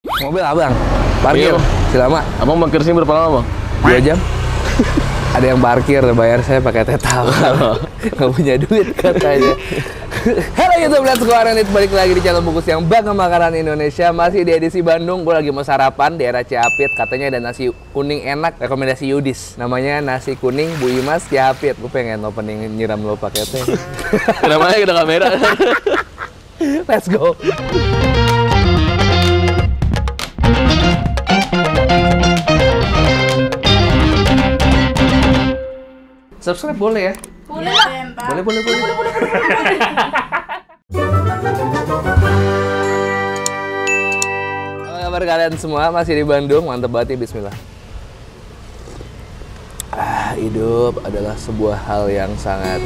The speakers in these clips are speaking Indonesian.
Mobil abang, parkir, selama. Abang parkir sini berapa lama, Bang? 2 jam. Ada yang parkir, bayar saya pakai tetal. Nggak punya duit katanya. Halo YouTube, let's go Aranit. Balik lagi di channel bungkus yang bangga makanan Indonesia. Masih di edisi Bandung, gue lagi mau sarapan di daerah Cihapit. Katanya ada nasi kuning enak, rekomendasi Yudis. Namanya nasi kuning Bu Imas Cihapit. Gue pengen opening nyiram lo pakai teh. Kenapa ya, ada kamera? Let's go. Subscribe boleh ya? Boleh lah. Boleh. Apa kabar kalian semua? Masih di Bandung, mantep banget ya, bismillah. Hidup adalah sebuah hal yang sangat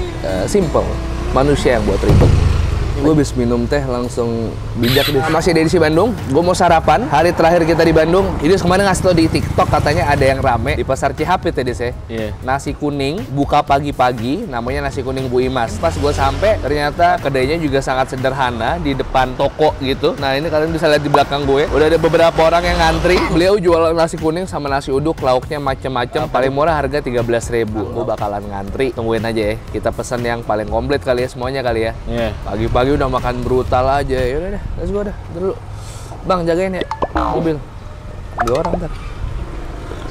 simple. Manusia yang buat ribet. Gue habis minum teh langsung bijak deh. Masih di edisi Bandung, gue mau sarapan. Hari terakhir kita di Bandung. Ini kemarin ngasih tau di TikTok katanya ada yang rame di pasar Cihapit ya, Des ya. Iya. Nasi kuning, buka pagi-pagi, namanya nasi kuning Bu Imas. Pas gue sampai, ternyata kedainya juga sangat sederhana di depan toko gitu. Nah ini kalian bisa lihat di belakang gue, udah ada beberapa orang yang ngantri. Beliau jual nasi kuning sama nasi uduk, lauknya macem-macem. Paling murah harga 13.000. Gue bakalan ngantri. Tungguin aja ya. Kita pesan yang paling komplit kali ya, semuanya kali ya. Iya. Pagi-pagi udah makan brutal aja. Yaudah deh, let's go dah. Dulu. Bang, jagain ya mobil. 2 orang ntar.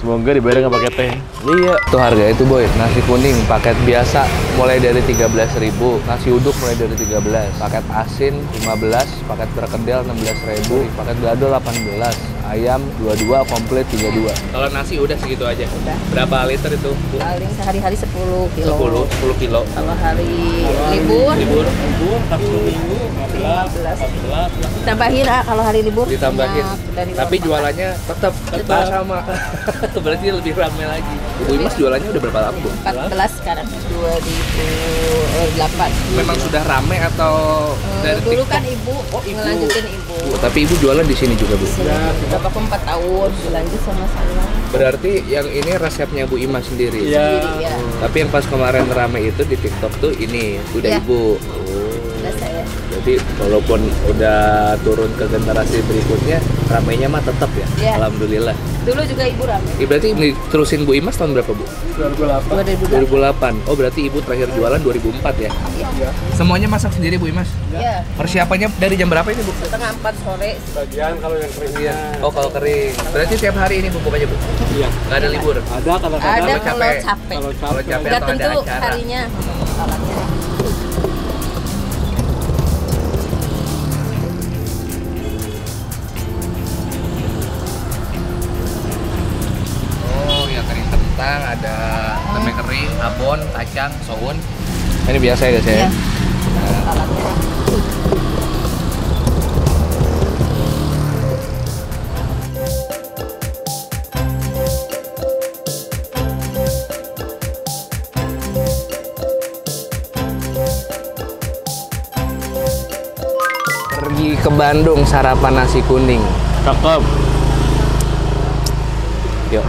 Semoga dibayar nggak pakai teh. Iya. Itu harga itu boy. Nasi kuning paket biasa mulai dari 13.000. Nasi uduk mulai dari 13. Paket asin 15. Paket perkedel 16.000. Paket gado 18. Ayam 22, komplit 32. Kalau nasi udah segitu aja. Udah. Berapa liter itu, Bu? Paling sehari-hari 10 kilo. 10 kilo. Kalau hari libur, Libur Sabtu Minggu 15. Ditambahin kalau hari libur. ditambahin. Dari Tapi normal. jualannya tetap sama. Berarti lebih ramai lagi. Bu Imas jualannya udah berapa lama, Bu? 14 sekarang 2008. Memang sudah ramai atau dari Dulu TikTok? kan ibu, ngelanjutin ibu. Tapi Ibu jualan di sini juga, Bu? Bapakku 4 tahun berlanjut sama saya. Berarti yang ini resepnya Bu Imas sendiri? Sendiri ya. Tapi yang pas kemarin ramai itu di TikTok tuh ini, udah Iya. Ibu. Udah saya. Jadi walaupun udah turun ke generasi berikutnya, ramainya mah tetap ya? Iya. Alhamdulillah. Dulu juga ibu ramai. Berarti terusin Bu Imas tahun berapa, Bu? 2008. 2008. Oh, berarti Ibu terakhir jualan 2004 ya? Iya. Semuanya masak sendiri, Bu Imas? Iya. Persiapannya dari jam berapa ini, Bu? Setengah 4 sore. Bagian kalau yang keringnya. Oh, kalau kering. Berarti tiap hari ini bukanya, Bu? Iya. Nggak ada libur? Ada kadang-kadang. Ada capek. kalau capek. Kalau capek Nggak atau ada tentu acara? harinya. Oh, ya kering kentang, ada tempe kering, abon, kacang, soun. Ini biasa ya, guys ya? Iya. Alatnya. Pergi ke Bandung sarapan nasi kuning. Cakep. Yuk.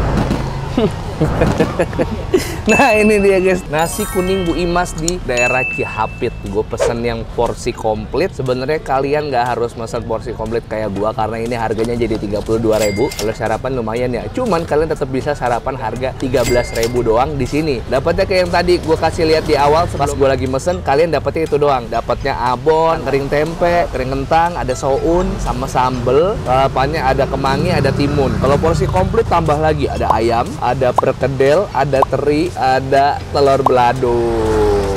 Nah ini dia guys, nasi kuning Bu Imas di daerah Cihapit. Gue pesen yang porsi komplit. Sebenarnya kalian nggak harus pesan porsi komplit kayak gua karena ini harganya jadi 32.000. Kalau sarapan lumayan ya. Cuman kalian tetap bisa sarapan harga 13.000 doang di sini. Dapatnya kayak yang tadi gue kasih lihat di awal pas gue lagi mesen, kalian dapatnya itu doang. Dapatnya abon, kering tempe, kering kentang, ada soun sama sambel. Lalapannya ada kemangi, ada timun. Kalau porsi komplit tambah lagi ada ayam, ada perkedel, ada teri, ada telur belado.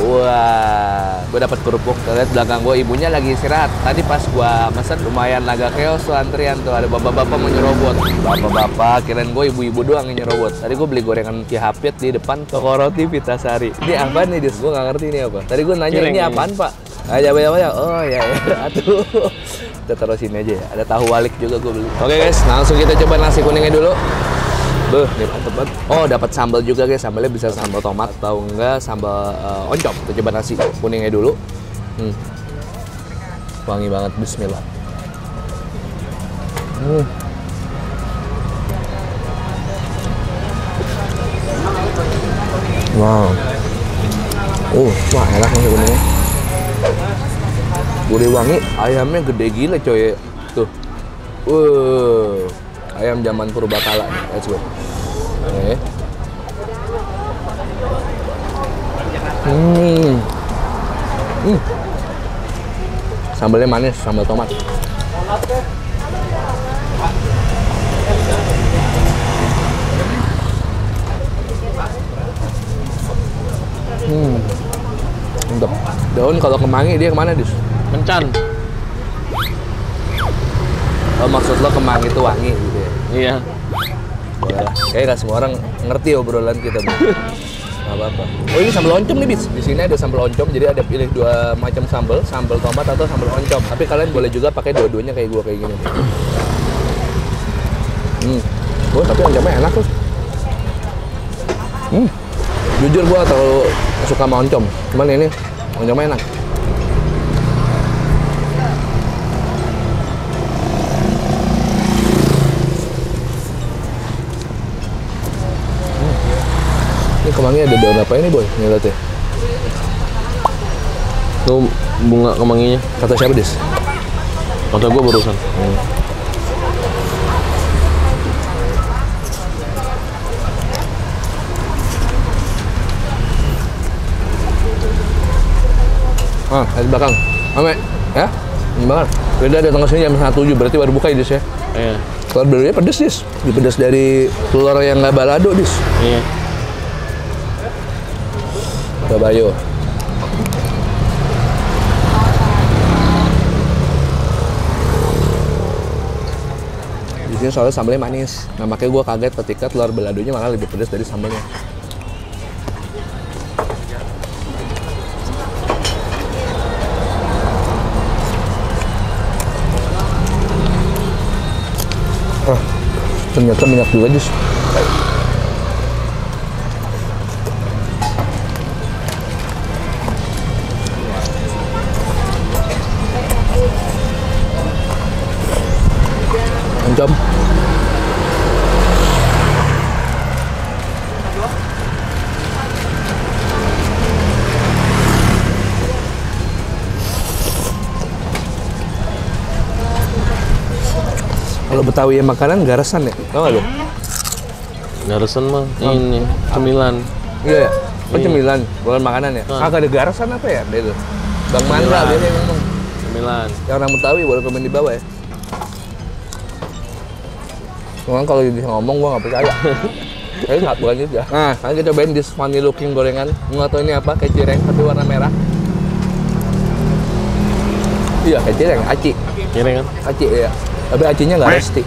Wah, gue dapat kerupuk. Lihat belakang gue, ibunya lagi istirahat. Tadi pas gue mesen lumayan agak chaos tuh antrian tuh. Ada bapak-bapak mau nyerobot. Bapak-bapak, kirain gue ibu-ibu doang yang nyerobot. Tadi gue beli gorengan Cihapit di depan toko roti Vitasari. Ini apaan nih, Dis? Gue nggak ngerti ini apa. Tadi gue nanya ini apaan, Pak? Aja banyak. Oh ya, atuh. Kita taruh sini aja ya. Ada tahu walik juga gue beli. Oke guys, langsung kita coba nasi kuningnya dulu. Beuh, ini mantep banget. Oh, dapat sambal juga guys. Sambalnya bisa sambal tomat atau enggak sambal oncom. Kita coba nasi kuningnya dulu. Wangi banget, bismillah. Wow. Wah enak nasi kuningnya. Gurih wangi, ayamnya gede gila coy. Tuh. Ayam zaman purbakala nih. Let's go. Oke. Sambalnya manis, sambal tomat. Mantap. Daun kalau kemangi dia kemana, Dis? Mencan. Oh, maksud lo kemangi itu wangi gitu ya? Iya. Boleh lah. Kayaknya nggak semua orang ngerti obrolan kita, Bu. Nggak apa-apa. Oh, ini sambal oncom nih, Bis. Di sini ada sambal oncom, jadi ada pilih dua macam sambal, sambal tomat atau sambal oncom. Tapi kalian boleh juga pakai dua-duanya kayak gua kayak gini. Oh, tapi oncomnya enak tuh. Jujur gua terlalu suka sama oncom. Cuman ini oncomnya enak. Ini kemangi ada daun apa ini, Boy? Nih lihat ya. Tuh bunga kemanginya. Kata siapa, Dis? Kata gue barusan. Di belakang. Ame, ya? Ini banget. Beda datang ke sini jam 7, berarti baru buka ya, Dis ya? Iya. Telur belunya pedes, Dis. Dipedes dari telur yang nggak balado, Dis. Iya. Bayo. Di sini soalnya sambalnya manis. Nah, makanya gue kaget ketika telur baladonya malah lebih pedas dari sambalnya. Ternyata minyak juga, Dis. Oncom. Kalau Betawi yang makanan garesan ya, tau gak lo? Garesan mah ini cemilan. Iya ya? Oh, Iya. cemilan, bukan makanan ya? Kagak ada garesan apa ya? Dia tuh Bang Mandra Cemilan. biasanya ngomong. Cemilan. Yang orang Betawi boleh komen di bawah ya. Cuman kalau dia ngomong gua nggak percaya. Kayaknya nggak bukan itu ya. Nah, sekarang kita cobain this funny looking gorengan. Nggak tahu ini apa, kayak cireng tapi warna merah. Iya, kayak cireng, aci. Kira kan? Aci ya. Tapi acinya nggak resti.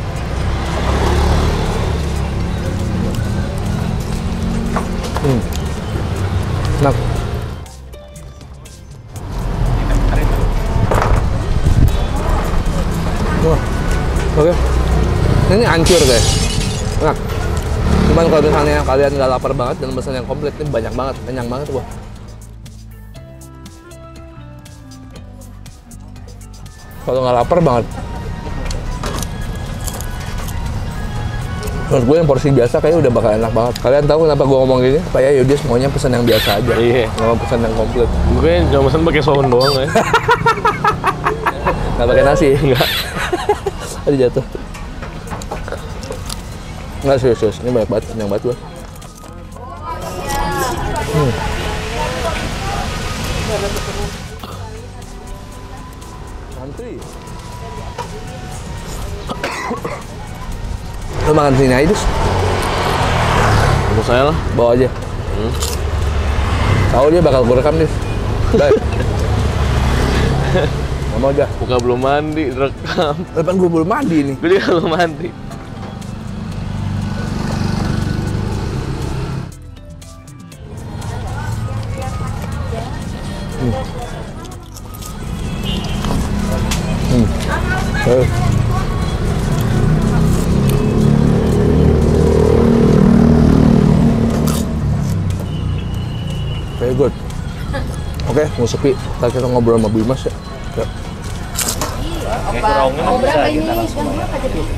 Enak. Wah, oke. Ini hancur guys. Enak. Cuman kalau misalnya kalian nggak lapar banget dan pesan yang komplit, ini banyak banget, kenyang banget gua. Kalau nggak lapar banget. Menurut gue yang porsi biasa kayaknya udah bakal enak banget. Kalian tahu kenapa gue ngomong gini? Supaya Yudi semuanya pesan yang biasa aja. Iya. Nggak mau pesan yang komplit. Gue cuma pesan pakai soun doang ya. Nggak pakai nasi? Nggak. Tadi jatuh. Nggak serius. Ini banyak banget, kenyang banget gue. Santri. Lo makan sini aja, Dus. Untuk saya lah. Bawa aja. Tahu dia bakal gue rekam, Dis. Baik. Nggak mau aja. Buka belum mandi, rekam. Depan gue belum mandi nih. Gue juga belum mandi. Very good. Oke, mau sepi. Ntar kita ngobrol sama Bu Imas ya. Ya. Mau berapa ini?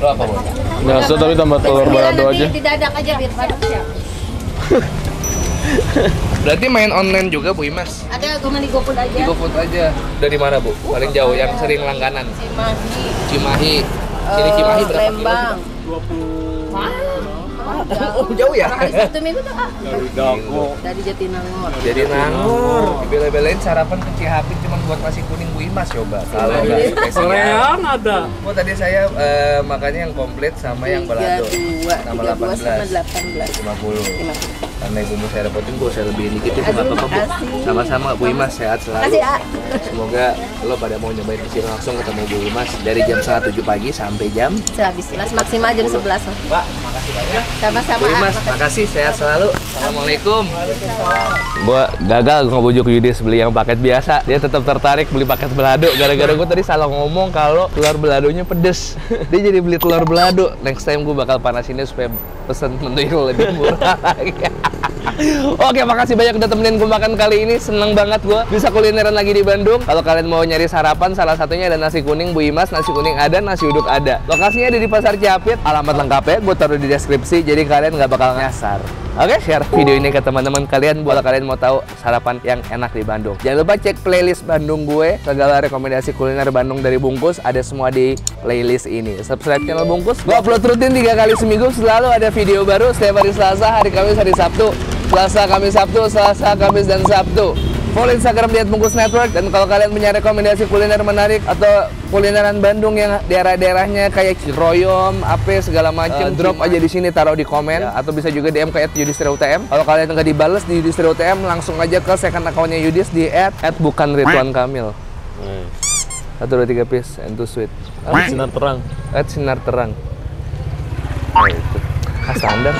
Lo apa, Bu? Biasa tapi tambah telur balado aja. Di dadak aja biar padat ya. Berarti main online juga Bu Imas? Ada di GoFood aja. Di GoFood aja. Dari mana, Bu? Paling jauh yang sering langganan. Cimahi. Cimahi. Sini Cimahi berapa kilo? Lembang. 20. Jauh ya? Hari Sabtu Minggu tuh Kak. Dari Dago. Dari Jatinangor. Jadi Nangor, dibela-belain sarapan ke Cihapit cuma buat nasi kuning Bu Imas coba. Kalau nggak spesial. Soreang ada. Oh tadi saya makannya yang komplit sama yang balado. 32 Sama 32 sama 18. 18. 50. Karena ibumu saya dapetin, gue saya lebihin dikit ya, nggak Aduh, apa-apa Bu. makasih. Sama-sama Bu Imas, sehat selalu. Makasih, A. Semoga lo pada mau nyobain kesini langsung ketemu Bu Imas dari jam 7 pagi sampai jam. Sehabis kelas maksimal jam 11. Pak, makasih banyak. Sama-sama. Bu A. Imas, makasih, sehat selalu. Assalamualaikum. Gua gagal ngebujuk Yudis beli yang paket biasa. Dia tetap tertarik beli paket belado. Gara-gara gua tadi salah ngomong kalau telur beladonya pedes. Dia jadi beli telur belado. Next time gua bakal panasinnya supaya pesen menu yang lebih murah lagi. Oke, makasih banyak udah temenin gue makan kali ini. Seneng banget gue bisa kulineran lagi di Bandung. Kalau kalian mau nyari sarapan, salah satunya ada nasi kuning Bu Imas. Nasi kuning ada, nasi uduk ada. Lokasinya ada di Pasar Cihapit. Alamat lengkapnya gue taruh di deskripsi, jadi kalian nggak bakal nyasar. Oke, share video ini ke teman-teman kalian buat kalian mau tahu sarapan yang enak di Bandung. Jangan lupa cek playlist Bandung gue. Segala rekomendasi kuliner Bandung dari Bungkus ada semua di playlist ini. Subscribe channel Bungkus. Gue upload rutin 3 kali seminggu. Selalu ada video baru setiap hari Selasa, hari Kamis, hari Sabtu. Selasa, Kamis, Sabtu, Selasa, Kamis, dan Sabtu. Follow Instagram @Bungkus Network. Dan kalau kalian punya rekomendasi kuliner menarik atau kulineran Bandung yang daerah-daerahnya kayak Ciroyom, apa segala macam, drop aja di sini, taruh di komen ya. Atau bisa juga DM ke @YudisTriUTM. Kalau kalian nggak dibales di YudisTriUTM, langsung aja ke second account-nya Yudis di @bukanridwankamil. 1, 2, 3 piece and too sweet. Sinar terang. @Sinar Terang. Nah, itu. Standar.